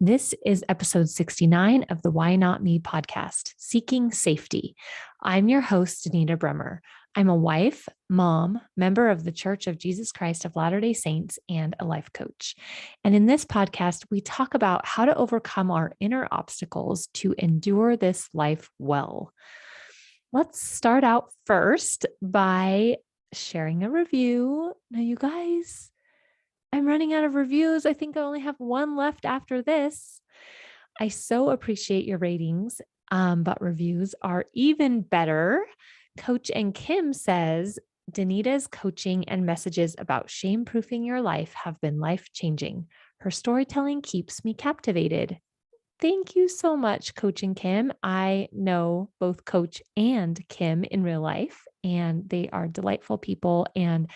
This is episode 69 of the Why Not Me podcast, Seeking Safety. I'm your host, Danita Bremer. I'm a wife, mom, member of the Church of Jesus Christ of Latter-day Saints, and a life coach. And in this podcast, we talk about how to overcome our inner obstacles to endure this life well. Let's start out first by sharing a review. Now, you guys, I'm running out of reviews. I think I only have one left after this. I so appreciate your ratings, but reviews are even better. Coach and Kim says, Danita's coaching and messages about shame-proofing your life have been life-changing. Her storytelling keeps me captivated. Thank you so much, Coach and Kim. I know both Coach and Kim in real life, and they are delightful people and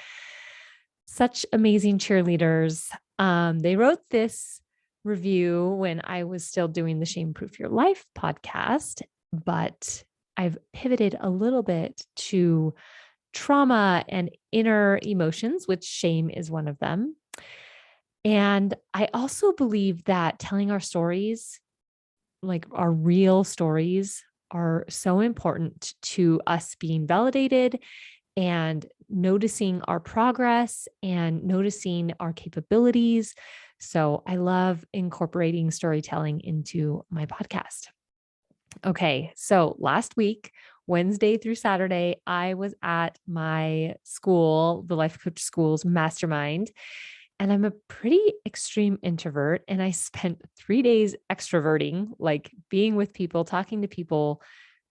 such amazing cheerleaders. They wrote this review when I was still doing the Shame Proof Your Life podcast, but I've pivoted a little bit to trauma and inner emotions, which shame is one of them. And I also believe that telling our stories, like our real stories, are so important to us being validated and noticing our progress and noticing our capabilities. So I love incorporating storytelling into my podcast. Okay, so last week, Wednesday through Saturday, I was at my school, the Life Coach School's mastermind, and I'm a pretty extreme introvert. And I spent 3 days extroverting, like being with people, talking to people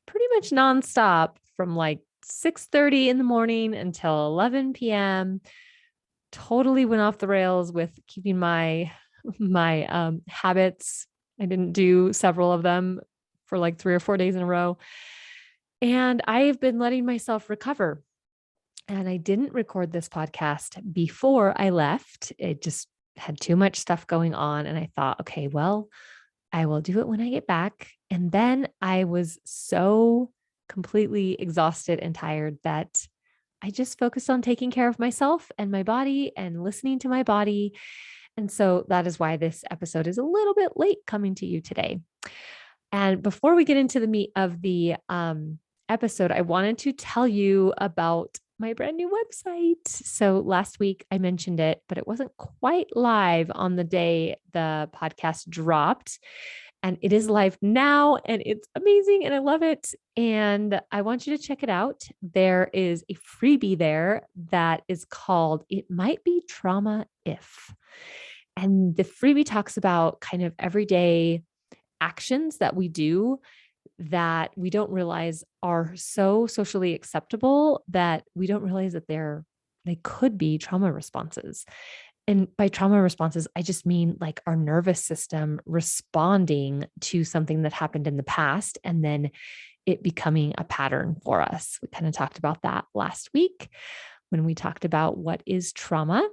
pretty much nonstop from like 6:30 in the morning until 11 p.m. Totally went off the rails with keeping my habits. I didn't do several of them for like 3 or 4 days in a row. And I've been letting myself recover. And I didn't record this podcast before I left. It just had too much stuff going on. And I thought, okay, well, I will do it when I get back. And then I was so completely exhausted and tired that I just focused on taking care of myself and my body and listening to my body. And so that is why this episode is a little bit late coming to you today. And before we get into the meat of the episode, I wanted to tell you about my brand new website. So last week I mentioned it, but it wasn't quite live on the day the podcast dropped. And it is live now and it's amazing and I love it. And I want you to check it out. There is a freebie there that is called It Might Be Trauma If. And the freebie talks about kind of everyday actions that we do that we don't realize are so socially acceptable that we don't realize that they could be trauma responses. And by trauma responses, I just mean like our nervous system responding to something that happened in the past and then it becoming a pattern for us. We kind of talked about that last week when we talked about what is trauma.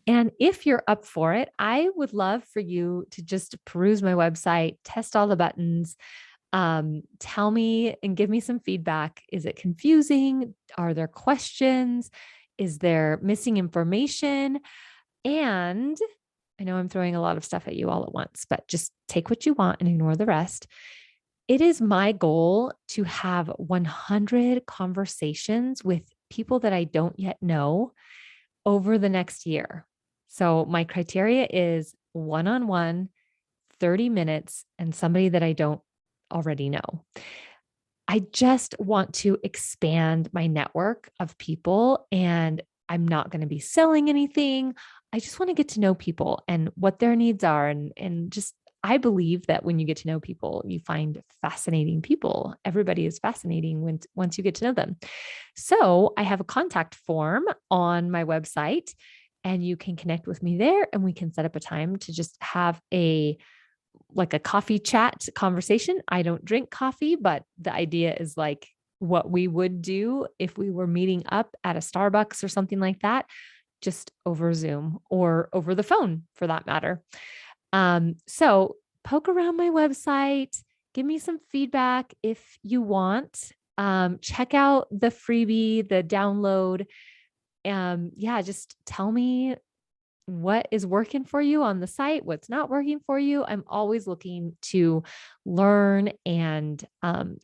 And if you're up for it, I would love for you to just peruse my website, test all the buttons, tell me and give me some feedback. Is it confusing? Are there questions? Is there missing information? And I know I'm throwing a lot of stuff at you all at once, but just take what you want and ignore the rest. It is my goal to have 100 conversations with people that I don't yet know over the next year. So my criteria is one-on-one, 30 minutes, and somebody that I don't already know. I just want to expand my network of people and I'm not going to be selling anything. I just want to get to know people and what their needs are. And just, I believe that when you get to know people, you find fascinating people. Everybody is fascinating once you get to know them. So I have a contact form on my website and you can connect with me there and we can set up a time to just have a coffee chat conversation. I don't drink coffee, but the idea is like what we would do if we were meeting up at a Starbucks or something like that, just over Zoom or over the phone for that matter. So poke around my website, give me some feedback if you want. Check out the freebie, the download. Just tell me what is working for you on the site, what's not working for you. I'm always looking to learn and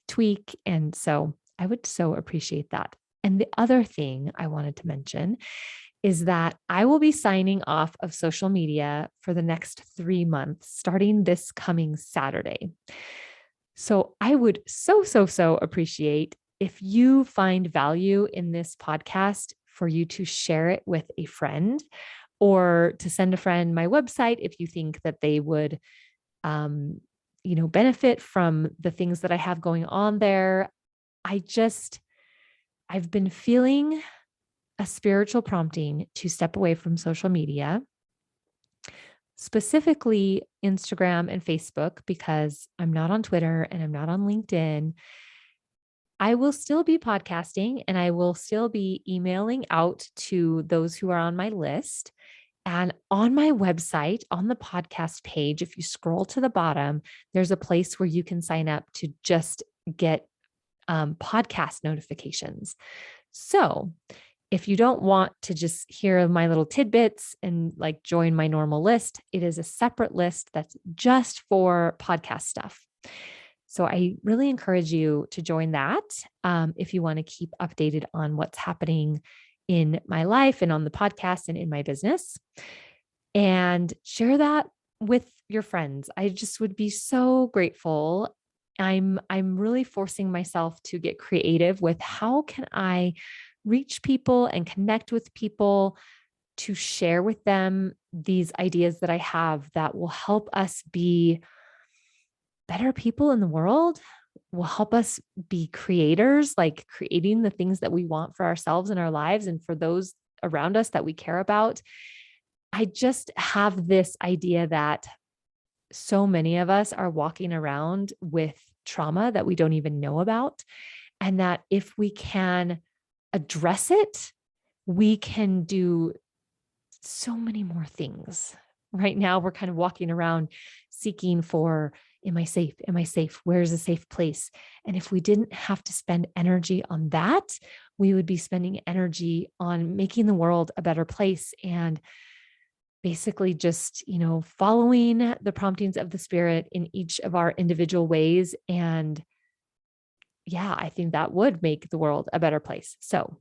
tweak. And so I would so appreciate that. And the other thing I wanted to mention is that I will be signing off of social media for the next 3 months, starting this coming Saturday. So I would so appreciate if you find value in this podcast for you to share it with a friend or to send a friend my website if you think that they would, um, benefit from the things that I have going on there. I've been feeling a spiritual prompting to step away from social media, specifically Instagram and Facebook, because I'm not on Twitter and I'm not on LinkedIn. I will still be podcasting and I will still be emailing out to those who are on my list. And on my website, on the podcast page, if you scroll to the bottom, there's a place where you can sign up to just get podcast notifications. So if you don't want to just hear my little tidbits and like join my normal list, it is a separate list that's just for podcast stuff. So I really encourage you to join that if you want to keep updated on what's happening in my life and on the podcast and in my business. And share that with your friends. I just would be so grateful. I'm really forcing myself to get creative with how can I reach people and connect with people to share with them these ideas that I have that will help us be better people in the world, will help us be creators, like creating the things that we want for ourselves and our lives and for those around us that we care about. I just have this idea that so many of us are walking around with trauma that we don't even know about. And that if we can address it, we can do so many more things. Right now, we're kind of walking around seeking for, am I safe? Am I safe? Where's a safe place? And if we didn't have to spend energy on that, we would be spending energy on making the world a better place and basically just, following the promptings of the spirit in each of our individual ways. And yeah, I think that would make the world a better place. So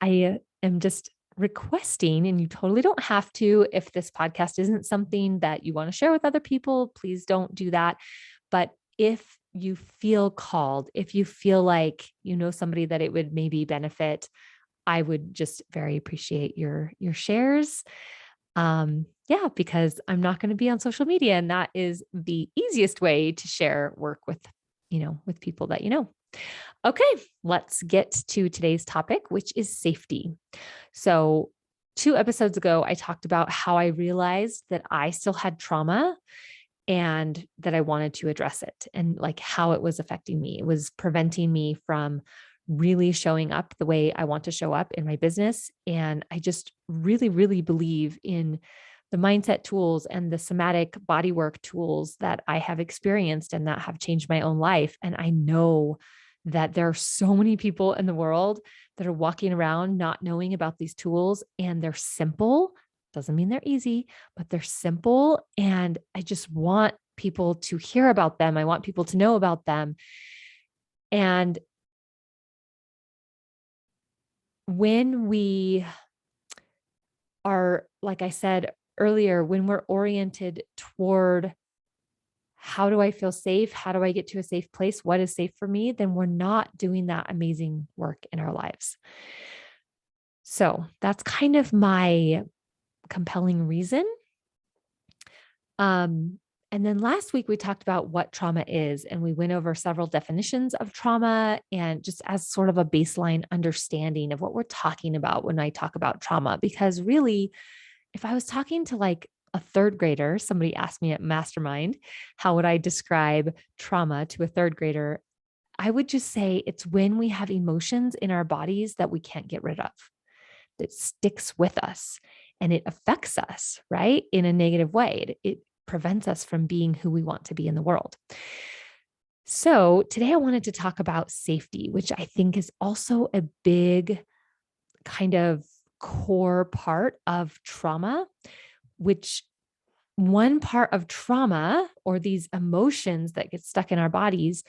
I am just requesting, and you totally don't have to, if this podcast isn't something that you want to share with other people, please don't do that. But if you feel called, if you feel like you know somebody that it would maybe benefit, I would just very appreciate your shares. Because I'm not going to be on social media, and that is the easiest way to share work with, with people that you know. Okay, let's get to today's topic, which is safety. So, 2 episodes ago, I talked about how I realized that I still had trauma and that I wanted to address it and like how it was affecting me. It was preventing me from really showing up the way I want to show up in my business. And I just really believe in the mindset tools and the somatic bodywork tools that I have experienced and that have changed my own life. And I know that there are so many people in the world that are walking around not knowing about these tools, and they're simple. Doesn't mean they're easy, but they're simple. And I just want people to hear about them. I want people to know about them. And when we are, like I said earlier, when we're oriented toward how do I feel safe? How do I get to a safe place? What is safe for me? Then we're not doing that amazing work in our lives. So that's kind of my compelling reason. And then last week we talked about what trauma is, and we went over several definitions of trauma and just as sort of a baseline understanding of what we're talking about when I talk about trauma. Because really, if I was talking to like a third grader, somebody asked me at Mastermind, how would I describe trauma to a third grader? I would just say it's when we have emotions in our bodies that we can't get rid of, that sticks with us and it affects us, right? In a negative way. It prevents us from being who we want to be in the world. So today I wanted to talk about safety, which I think is also a big kind of core part of trauma, which one part of trauma or these emotions that get stuck in our bodies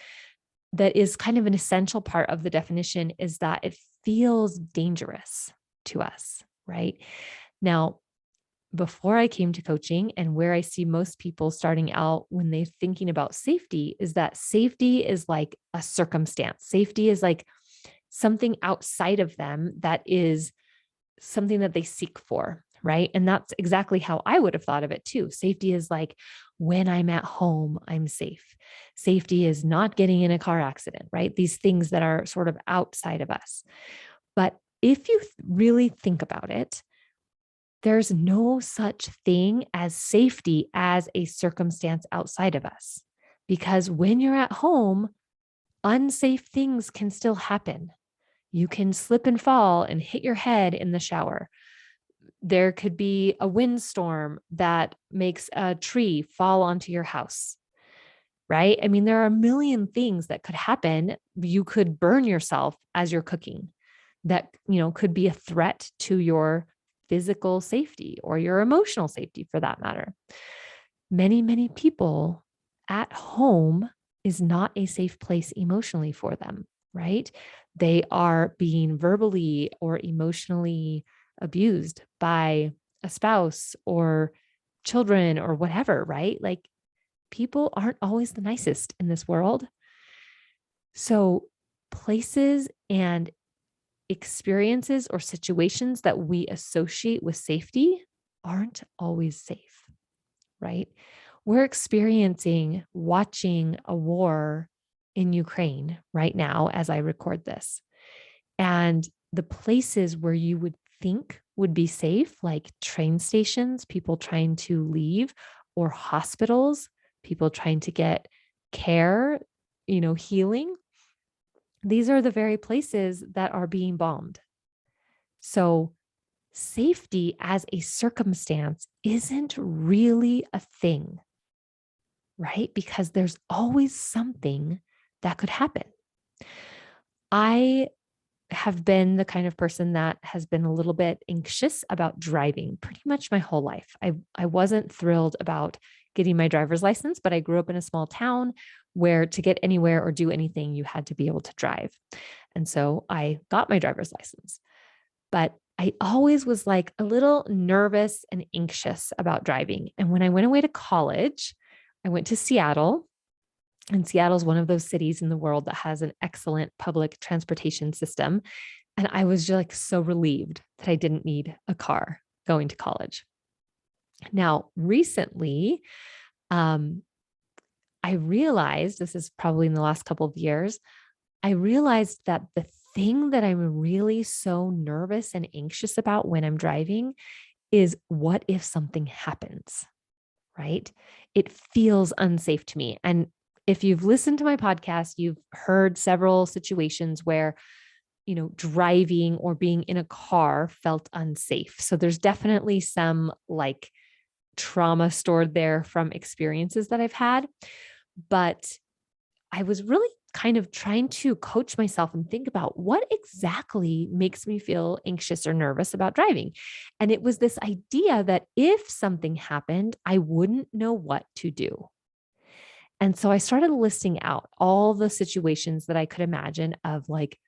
that is kind of an essential part of the definition is that it feels dangerous to us, right? Now, before I came to coaching and where I see most people starting out when they're thinking about safety is that safety is like a circumstance. Safety is like something outside of them that is something that they seek for, right? And that's exactly how I would have thought of it too. Safety is like when I'm at home, I'm safe. Safety is not getting in a car accident, right? These things that are sort of outside of us. But if you really think about it, there's no such thing as safety as a circumstance outside of us. Because when you're at home, unsafe things can still happen. You can slip and fall and hit your head in the shower. There could be a windstorm that makes a tree fall onto your house, right? I mean, there are a million things that could happen. You could burn yourself as you're cooking. That, could be a threat to your physical safety or your emotional safety for that matter. Many, many people at home is not a safe place emotionally for them, right? They are being verbally or emotionally abused by a spouse or children or whatever, right? Like people aren't always the nicest in this world. So places and experiences or situations that we associate with safety aren't always safe, right? We're experiencing watching a war in Ukraine right now as I record this. And the places where you would think would be safe, like train stations, people trying to leave, or hospitals, people trying to get care, healing, these are the very places that are being bombed. So, safety as a circumstance isn't really a thing, right? Because there's always something that could happen. I have been the kind of person that has been a little bit anxious about driving pretty much my whole life. I wasn't thrilled about getting my driver's license, but I grew up in a small town where to get anywhere or do anything, you had to be able to drive. And so I got my driver's license, but I always was like a little nervous and anxious about driving. And when I went away to college, I went to Seattle. And Seattle is one of those cities in the world that has an excellent public transportation system. And I was just like so relieved that I didn't need a car going to college. Now, recently, I realized, this is probably in the last couple of years, I realized that the thing that I'm really so nervous and anxious about when I'm driving is what if something happens, right? It feels unsafe to me. And if you've listened to my podcast, you've heard several situations where, driving or being in a car felt unsafe. So there's definitely some like trauma stored there from experiences that I've had. But I was really kind of trying to coach myself and think about what exactly makes me feel anxious or nervous about driving. And it was this idea that if something happened, I wouldn't know what to do. And so I started listing out all the situations that I could imagine of like,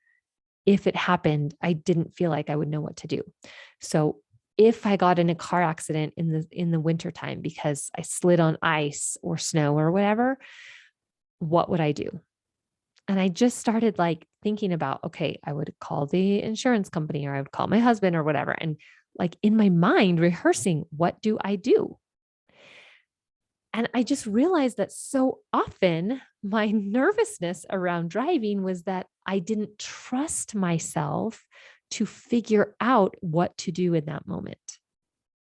if it happened, I didn't feel like I would know what to do. So if I got in a car accident in the wintertime because I slid on ice or snow or whatever, what would I do? And I just started like thinking about, okay, I would call the insurance company or I would call my husband or whatever. And like in my mind, rehearsing, what do I do? And I just realized that so often my nervousness around driving was that I didn't trust myself to figure out what to do in that moment.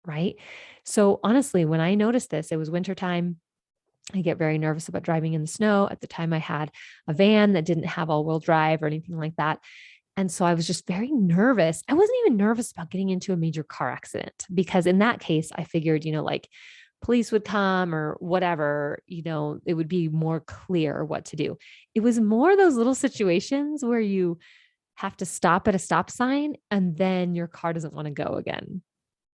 Right. So honestly, when I noticed this, it was wintertime. I get very nervous about driving in the snow. At the time, I had a van that didn't have all-wheel drive or anything like that. And so I was just very nervous. I wasn't even nervous about getting into a major car accident because in that case, I figured, like police would come or whatever, it would be more clear what to do. It was more those little situations where you have to stop at a stop sign and then your car doesn't want to go again.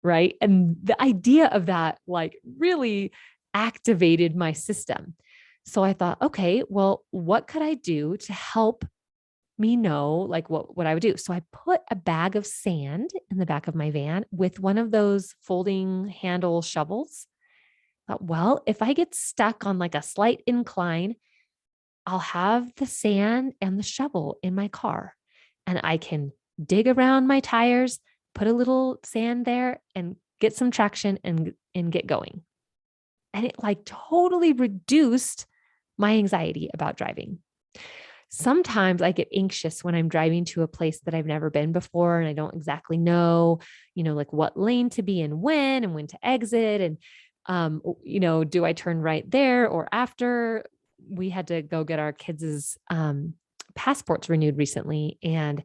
Right. And the idea of that like really activated my system. So I thought, okay, well, what could I do to help me know like what I would do? So I put a bag of sand in the back of my van with one of those folding handle shovels. Thought, well, if I get stuck on like a slight incline, I'll have the sand and the shovel in my car and I can dig around my tires, put a little sand there and get some traction and get going. And it like totally reduced my anxiety about driving. Sometimes I get anxious when I'm driving to a place that I've never been before and I don't exactly know, like what lane to be in and when to exit. And, do I turn right there or after? We had to go get our kids' passports renewed recently. And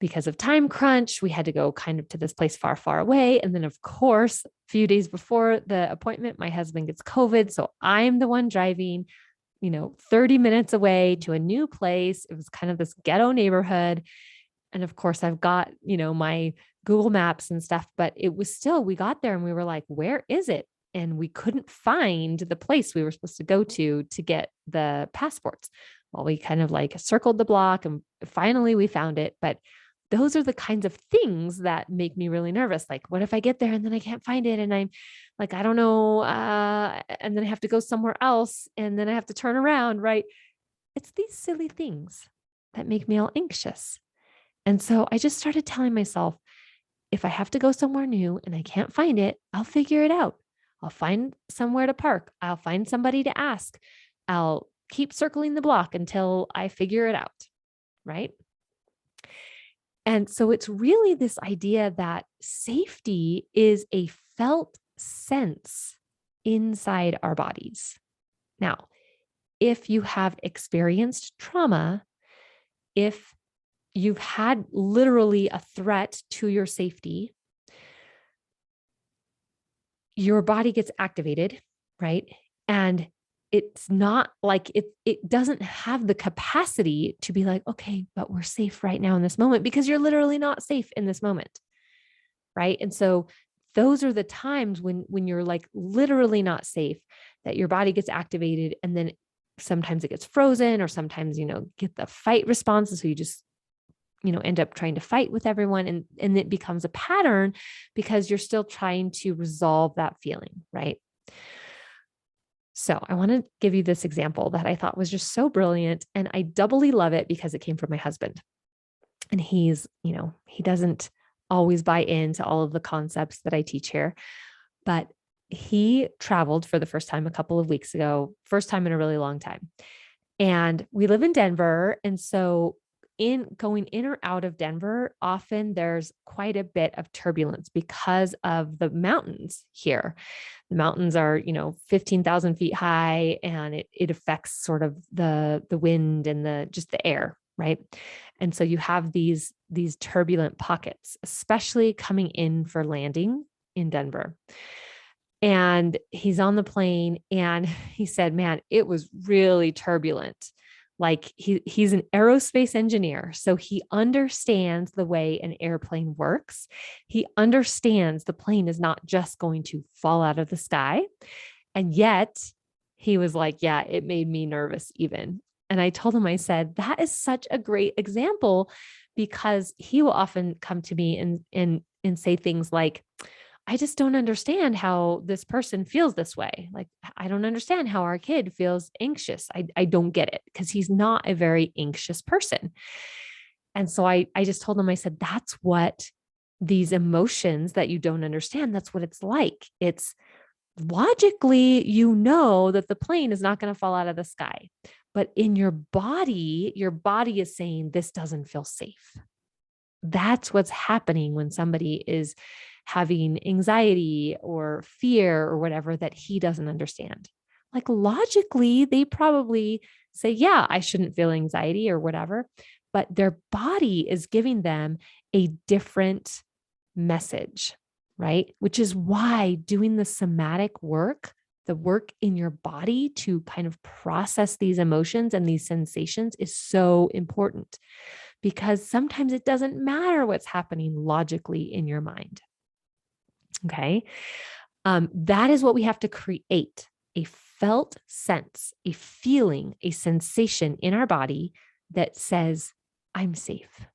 because of time crunch, we had to go kind of to this place far, far away. And then, of course, a few days before the appointment, my husband gets COVID. So I'm the one driving 30 minutes away to a new place. It was kind of this ghetto neighborhood. And of course, I've got, my Google Maps and stuff, but it was still, we got there and we were like, where is it? And we couldn't find the place we were supposed to go to get the passports. Well, we kind of like circled the block and finally we found it. But those are the kinds of things that make me really nervous. Like, what if I get there and then I can't find it? And I'm like, I don't know. And then I have to go somewhere else and then I have to turn around, right? It's these silly things that make me all anxious. And so I just started telling myself, if I have to go somewhere new and I can't find it, I'll figure it out. I'll find somewhere to park. I'll find somebody to ask. I'll keep circling the block until I figure it out, right? And so it's really this idea that safety is a felt sense inside our bodies. Now, if you have experienced trauma, if you've had literally a threat to your safety, your body gets activated, right? And it's not like it doesn't have the capacity to be like, okay, but we're safe right now in this moment because you're literally not safe in this moment. Right. And so those are the times when you're like literally not safe, that your body gets activated and then sometimes it gets frozen or sometimes, get the fight responses. So you just, end up trying to fight with everyone and it becomes a pattern because you're still trying to resolve that feeling. Right. So I want to give you this example that I thought was just so brilliant. And I doubly love it because it came from my husband. And he's, he doesn't always buy into all of the concepts that I teach here, but he traveled for the first time a couple of weeks ago, first time in a really long time. And we live in Denver. And so in going in or out of Denver, often there's quite a bit of turbulence because of the mountains here. The mountains are, 15,000 feet high and it affects sort of the wind and just the air. Right. And so you have these turbulent pockets, especially coming in for landing in Denver. And he's on the plane and he said, man, it was really turbulent. Like he's an aerospace engineer. So he understands the way an airplane works. He understands the plane is not just going to fall out of the sky. And yet he was like, yeah, it made me nervous even. And I told him, I said, that is such a great example because he will often come to me and say things like, I just don't understand how this person feels this way. Like, I don't understand how our kid feels anxious. I don't get it because he's not a very anxious person. And so I just told him, I said, that's what these emotions that you don't understand, that's what it's like. It's logically, that the plane is not going to fall out of the sky, but in your body is saying this doesn't feel safe. That's what's happening when somebody is having anxiety or fear or whatever that he doesn't understand. Like logically, they probably say, yeah, I shouldn't feel anxiety or whatever, but their body is giving them a different message, right? Which is why doing the somatic work, the work in your body to kind of process these emotions and these sensations is so important because sometimes it doesn't matter what's happening logically in your mind. Okay. That is what we have to create: a felt sense, a feeling, a sensation in our body that says, I'm safe.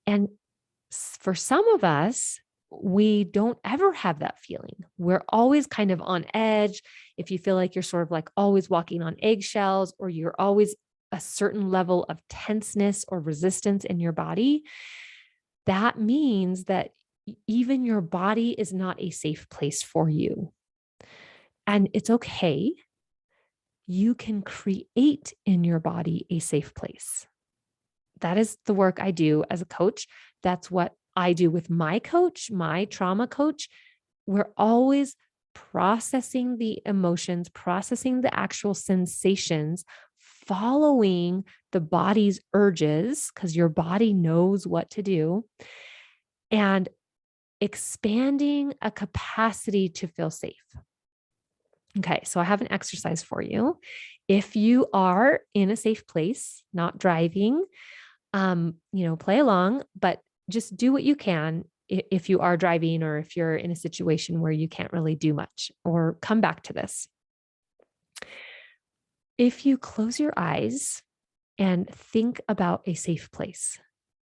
And for some of us, we don't ever have that feeling. We're always kind of on edge. If you feel like you're sort of like always walking on eggshells, or you're always a certain level of tenseness or resistance in your body, that means that even your body is not a safe place for you. And it's okay. You can create in your body a safe place. That is the work I do as a coach. That's what I do with my coach, my trauma coach. We're always processing the emotions, processing the actual sensations, following the body's urges, because your body knows what to do, and expanding a capacity to feel safe. Okay, so I have an exercise for you. If you are in a safe place, not driving, play along, but just do what you can if you are driving, or if you're in a situation where you can't really do much, or come back to this. If you close your eyes and think about a safe place,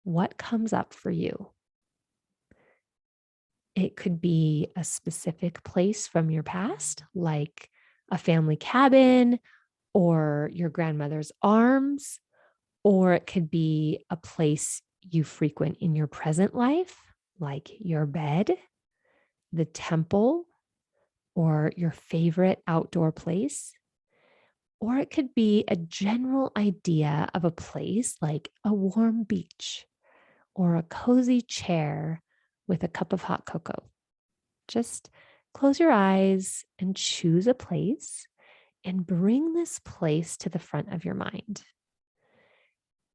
what comes up for you? It could be a specific place from your past, like a family cabin or your grandmother's arms, or it could be a place you frequent in your present life, like your bed, the temple, or your favorite outdoor place. Or it could be a general idea of a place like a warm beach or a cozy chair with a cup of hot cocoa. Just close your eyes and choose a place and bring this place to the front of your mind.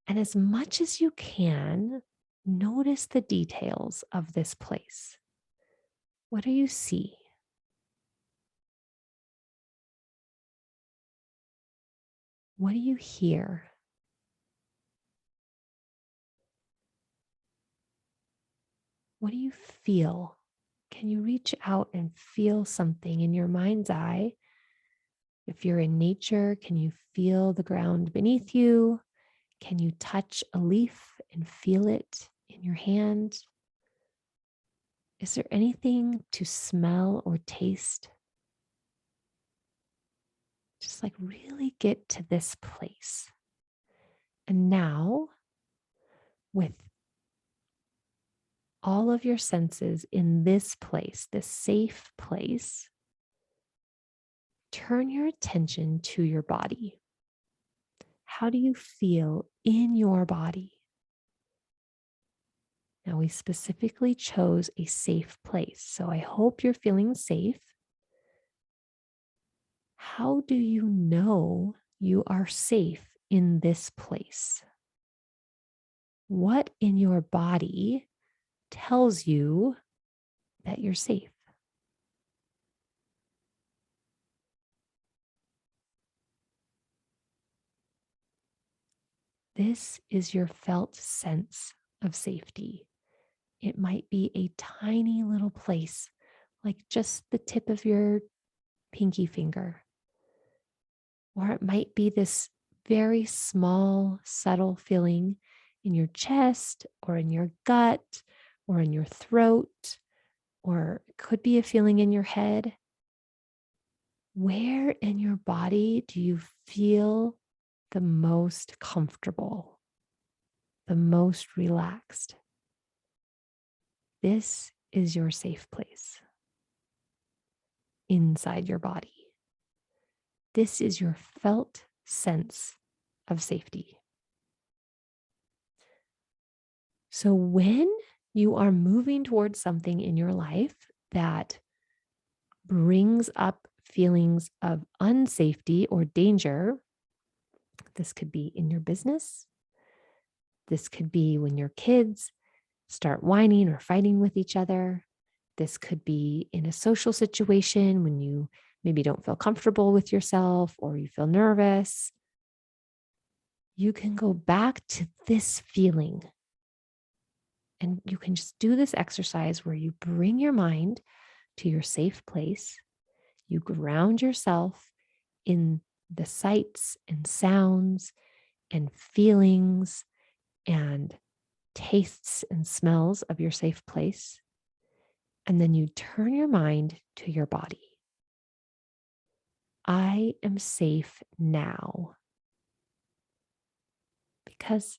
And as much as you can, notice the details of this place. What do you see? What do you hear? What do you feel? Can you reach out and feel something in your mind's eye? If you're in nature, can you feel the ground beneath you? Can you touch a leaf and feel it in your hand? Is there anything to smell or taste? Just like really get to this place. And now, with all of your senses in this place, this safe place, turn your attention to your body. How do you feel in your body? Now, we specifically chose a safe place, so I hope you're feeling safe. How do you know you are safe in this place? What in your body tells you that you're safe? This is your felt sense of safety. It might be a tiny little place, like just the tip of your pinky finger. Or it might be this very small, subtle feeling in your chest or in your gut or in your throat, or it could be a feeling in your head. Where in your body do you feel the most comfortable, the most relaxed? This is your safe place inside your body. This is your felt sense of safety. So when you are moving towards something in your life that brings up feelings of unsafety or danger, this could be in your business. This could be when your kids start whining or fighting with each other. This could be in a social situation when you maybe don't feel comfortable with yourself or you feel nervous. you can go back to this feeling. And you can just do this exercise where you bring your mind to your safe place. You ground yourself in the sights and sounds and feelings and tastes and smells of your safe place. And then you turn your mind to your body. I am safe now. Because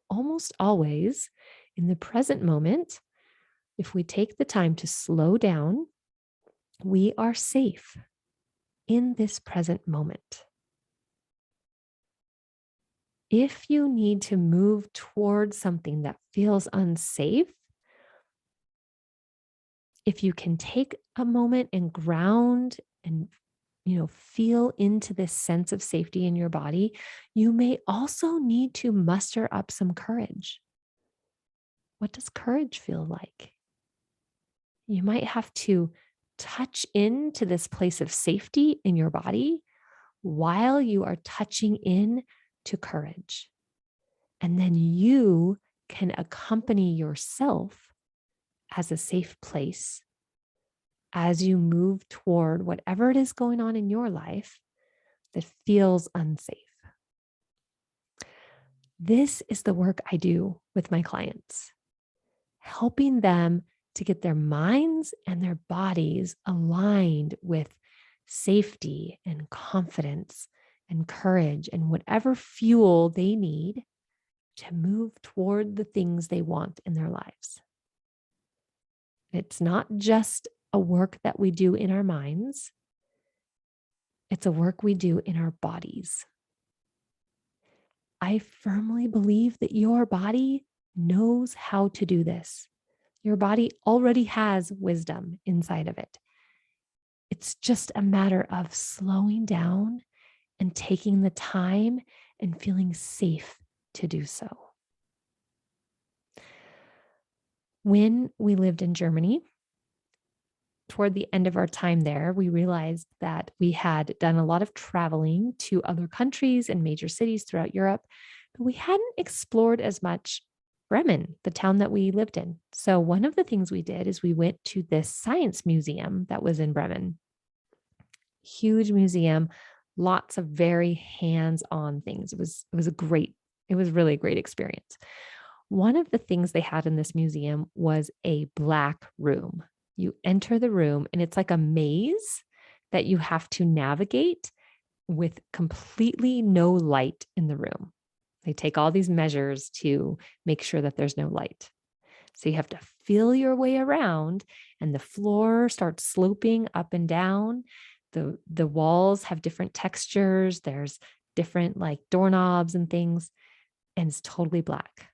almost always in the present moment, if we take the time to slow down, we are safe in this present moment. If you need to move towards something that feels unsafe, if you can take a moment and ground and feel into this sense of safety in your body, you may also need to muster up some courage. What does courage feel like? You might have to touch into this place of safety in your body while you are touching in to courage. And then you can accompany yourself as a safe place as you move toward whatever it is going on in your life that feels unsafe. This is the work I do with my clients, helping them to get their minds and their bodies aligned with safety and confidence and courage and whatever fuel they need to move toward the things they want in their lives. It's not just a work that we do in our minds. It's a work we do in our bodies. I firmly believe that your body knows how to do this. Your body already has wisdom inside of it. It's just a matter of slowing down and taking the time and feeling safe to do so. When we lived in Germany, toward the end of our time there, we realized that we had done a lot of traveling to other countries and major cities throughout Europe, but we hadn't explored as much Bremen, the town that we lived in. So one of the things we did is we went to this science museum that was in Bremen. Huge museum, lots of very hands-on things. It was really a great experience. One of the things they had in this museum was a black room. You enter the room and it's like a maze that you have to navigate with completely no light in the room. They take all these measures to make sure that there's no light. So you have to feel your way around and the floor starts sloping up and down. The walls have different textures. There's different like doorknobs and things, and it's totally black.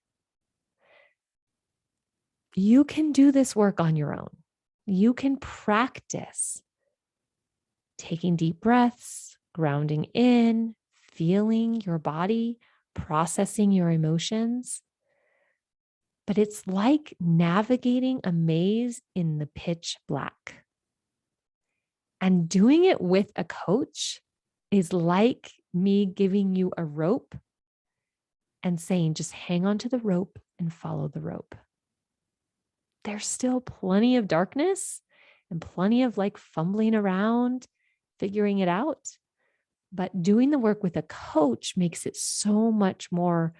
You can do this work on your own. You can practice taking deep breaths, grounding in, feeling your body, processing your emotions. But it's like navigating a maze in the pitch black. And doing it with a coach is like me giving you a rope and saying, just hang on to the rope and follow the rope. There's still plenty of darkness and plenty of like fumbling around, figuring it out. But doing the work with a coach makes it so much more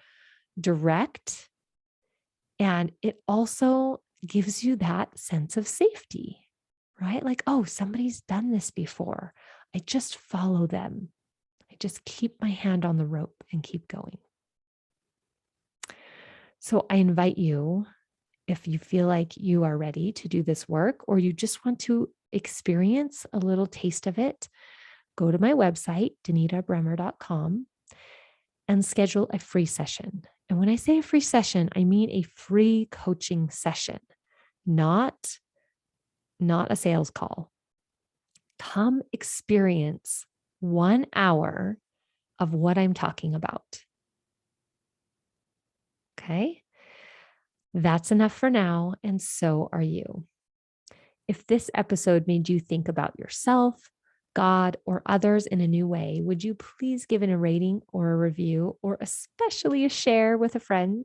direct. And it also gives you that sense of safety, right? Like, oh, somebody's done this before. I just follow them. I just keep my hand on the rope and keep going. So I invite you, if you feel like you are ready to do this work, or you just want to experience a little taste of it, go to my website, danitabremmer.com, and schedule a free session. And when I say a free session, I mean a free coaching session, not a sales call. Come experience 1 hour of what I'm talking about. Okay? That's enough for now, and so are you. If this episode made you think about yourself, God, or others in a new way, would you please give it a rating or a review, or especially a share with a friend?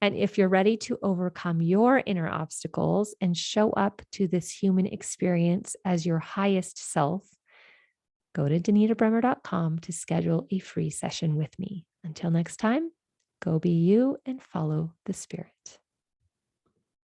And if you're ready to overcome your inner obstacles and show up to this human experience as your highest self, go to danitabremmer.com to schedule a free session with me. Until next time, go be you and follow the spirit.